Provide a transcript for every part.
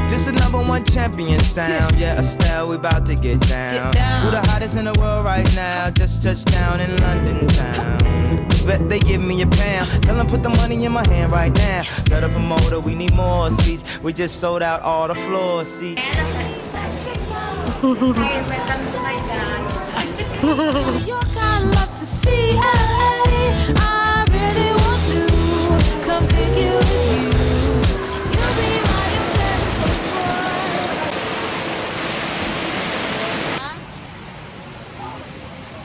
This is #1 champion sound. Yeah, Estelle, we about to get down. Who the hottest in the world right now? Just touched down in London town. Bet they give me a pound. Tell them put the money in my hand right now. Set up a motor, we need more seats. We just sold out all the floor seats. Your kind love to see LA. I really want to come pick you with you. You'll be my American boy.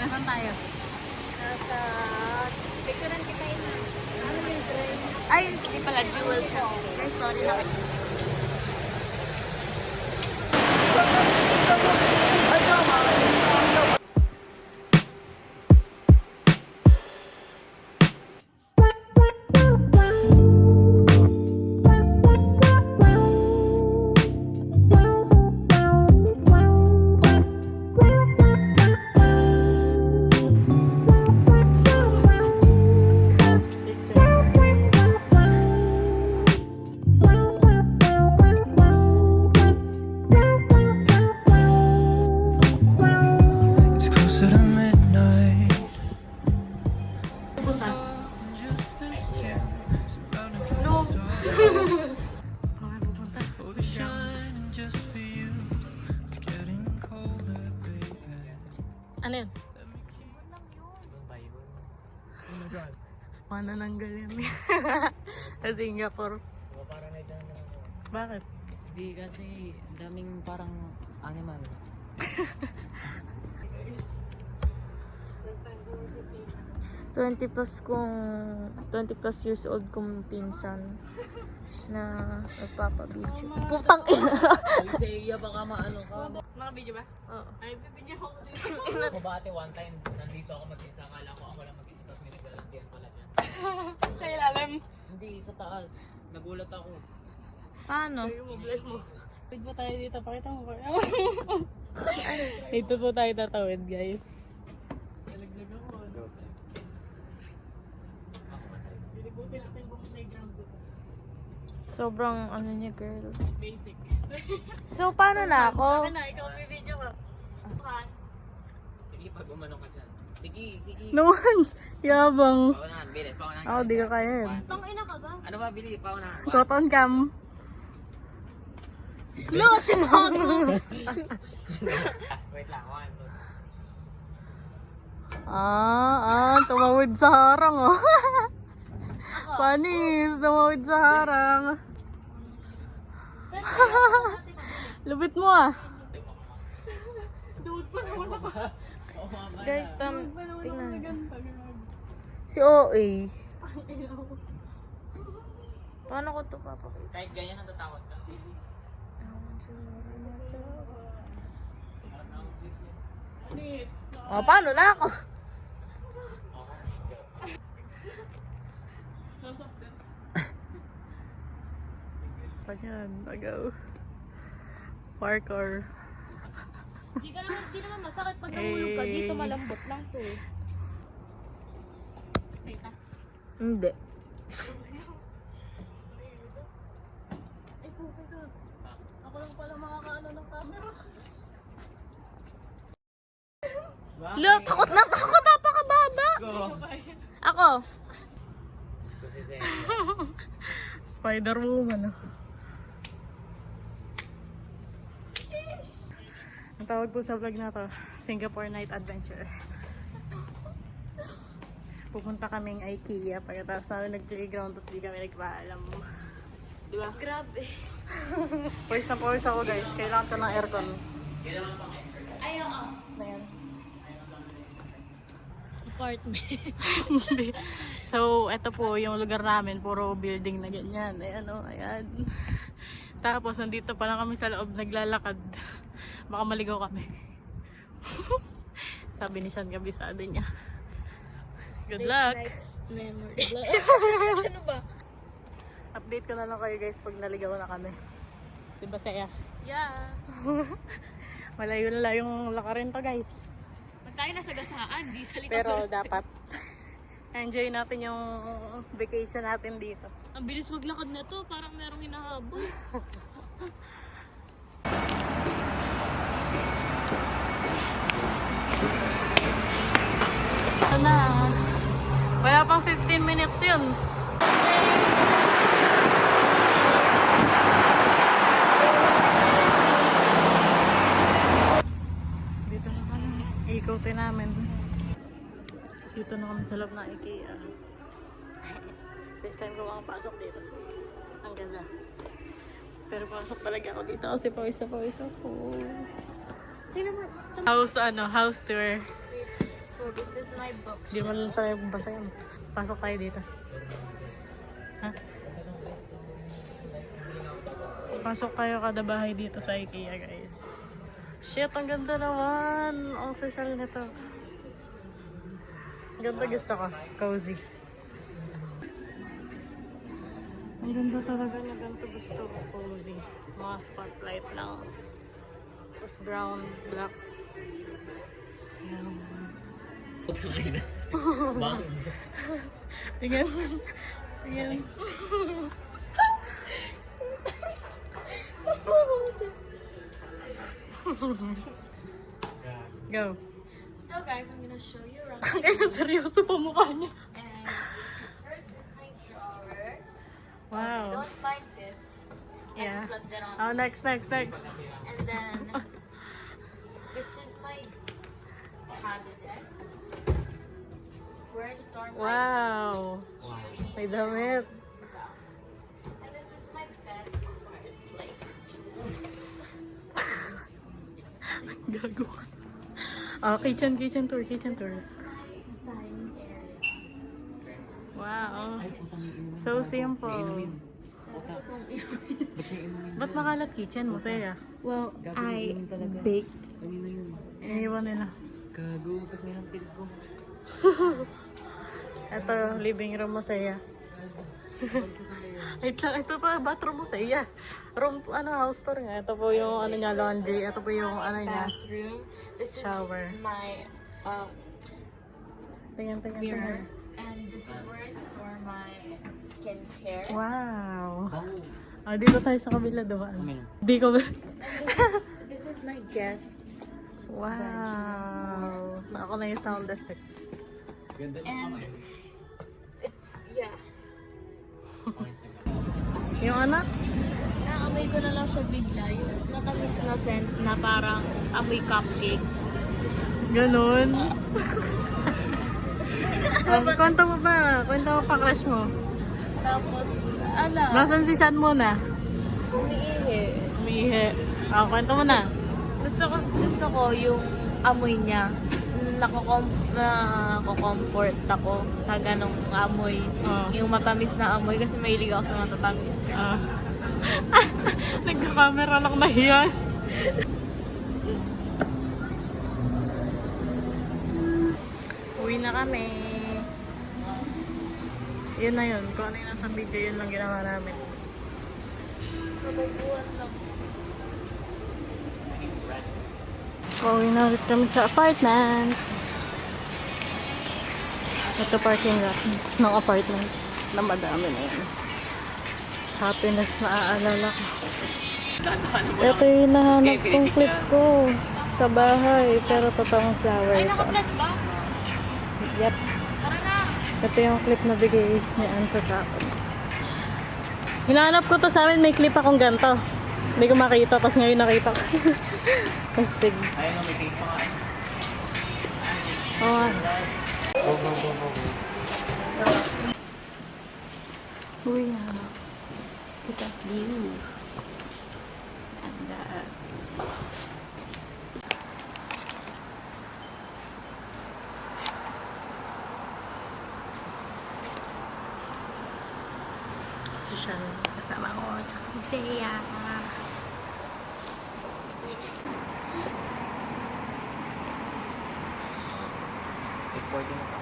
Nasaan tayo? Nasa picturean kita yun. Ano yung train? Ay, hindi pala, Jewel ka. Guys, sorry na. It's closer to midnight. Ano yun? Manananggal yan. Sa Singapore. Bakit? Hindi kasi daming parang animal. 20 plus years old kong pinsan na nagpapabidyo. Putang ina! Alsea, baka maano ka. Naka-video ba? Oo. Ay, bibidyo ako. Mabate one time, nandito ako mag-isa. Akala ko ako lang mag-isa. Tapos may naglalagyan pala dyan. Sa ilalim. Hindi, sa taas. Nagulat ako. Paano? Vlog mo. Wait ba tayo dito? Pakita mo ba? Dito po tayo tatawid, guys. Nalaglag ako. Pilibutin natin yung playground dito. Sobrang ano niya, girl. Basic. So, paano na ako? Ano na? Ikaw may video ka. Sige, pag umano ka dyan. Sige, sige. No one's. Yabang. Paunahan, bilis, paunahan. Ako, di ka kaya yun. Tangina ka ba? Ano ba, Bili? Paunahan. Cotton cam. No, sinago! Wait lang, one, two. Tumawid sa harang, oh. Panis, tumawid sa harang. Lupit mo, ah. Guys, tingnan. Si OA. Paano ko ito papakita? Kahit ganyan, natatakot ka. Oh, paano na ako? Ayan, agaw. Parkour. Di naman masakit pag nahulog ka. Dito malambot lang to eh. Hindi. Ay, pupunta ka. Ako lang pala makakaano ng camera. Look, takot na takot. Napakababa. Ako. Spider-Woman, oh. Ang tawag po sa vlog na to, Singapore Night Adventure. Pupunta kaming IKEA pagkatapos namin nag-playground tapos di kami nagpaalam. Diba? Grabe. Pawis na pawis ako, guys. Kailangan ko ng aircon. Ay, oo. Ayan. Apartment. So, eto po yung lugar namin. Puro building na ganyan. Ayan, oh, ayan. Tapos, nandito pa lang kami sa loob naglalakad. Baka maligaw kami. Sabi ni Sean, kabisado niya. Good luck! Memory. Ano ba? Update ko na lang kayo, guys, pag naligaw na kami. Diba saya? Yeah. Malayo na lang yung lakarin to, guys. Pag tayo nasa gasaan, di salita. Pero dapat Enjoy natin yung vacation natin dito. Ang bilis maglakad na to, parang merong hinahabol. Ito na. Wala pang 15 minutes yun. Dito na kami. Ikotin namin. Dito na kami sa loob ng IKEA. First time ko makapasok dito. Ang ganda. Pero pasok talaga ako dito kasi pawis na pawis ako. House tour. So this is my book. Di mo lang sa basa yan. Pasok tayo dito. Ha? Pasok tayo kada bahay dito sa IKEA, guys. Shit, ang ganda naman. Ang social nito. Ang ganda, gusto ko. Cozy. Ang ganda talaga na ganito gusto ko. Cozy. Mga spotlight lang. Tapos brown, black. Ayan. Bakit? Tingnan. Tingnan. Go. So guys, I'm gonna show you around. Kaya seryoso pa mukha niya. And first is my drawer. Wow. Don't mind this. I Yeah. just left it on. Oh, next. And then this is my cabinet where I store my Wow. May damit. stuff. And this is my bed, of course. Like, Gago. Oh, kitchen tour. tiny area. Wow. So simple. Ba't makalat kitchen mo, Saya? Well, I baked. Kanina yun. Iniwan nila. Gago, tapos may handpid ko. Ito, living room mo, Saya. Ito pa, bathroom mo, Saya. House tour nga. Ito po yung niya, laundry. Ito po yung niya. Bathroom. This is Shower. my Tingnan. mirror. And this is where I store my skincare. Wow. Dito tayo sa kabila doon. Di ko ba? This is my guests. Wow. Ako na yung sound effect. Ganda yung And kamay. it's, yeah. Yung anak? Naamoy ko na lang siya bigla. Yung natamis na scent na parang amoy cupcake. Ganun. Kwento mo pa crush mo. Tapos, ala, Nasaan si Sean muna? umiihi. Umiihi. Kwento mo na. Gusto ko yung amoy niya. Nako-comfort ako sa ganong amoy. Oh. Yung matamis na amoy kasi mahilig ako sa matatamis. Nagka-camera lang na yan. Uwi na kami. Yun na yun. Kung ano yung nasa video, yun lang ginawa namin. Kababuan lang. Uwi na ulit kami sa apartment. Ito parking lot ng apartment na madami na yun. Happiness na aalala ko. Ito yung nahanap kong clip ko sa bahay. Pero totoong flower Ay, ito. naka-flat ba? Yep. Tara na! Ito yung clip na bigay ni Ansa sa akin. Hinahanap ko to sa amin. May clip akong ganito. Hindi ko makita. Tapos ngayon nakita ko. Astig. Ayun, may cake pa nga. Oo. Uy, look at view. And so siya kasama ko tsaka si Seiya. Like 40 na pa.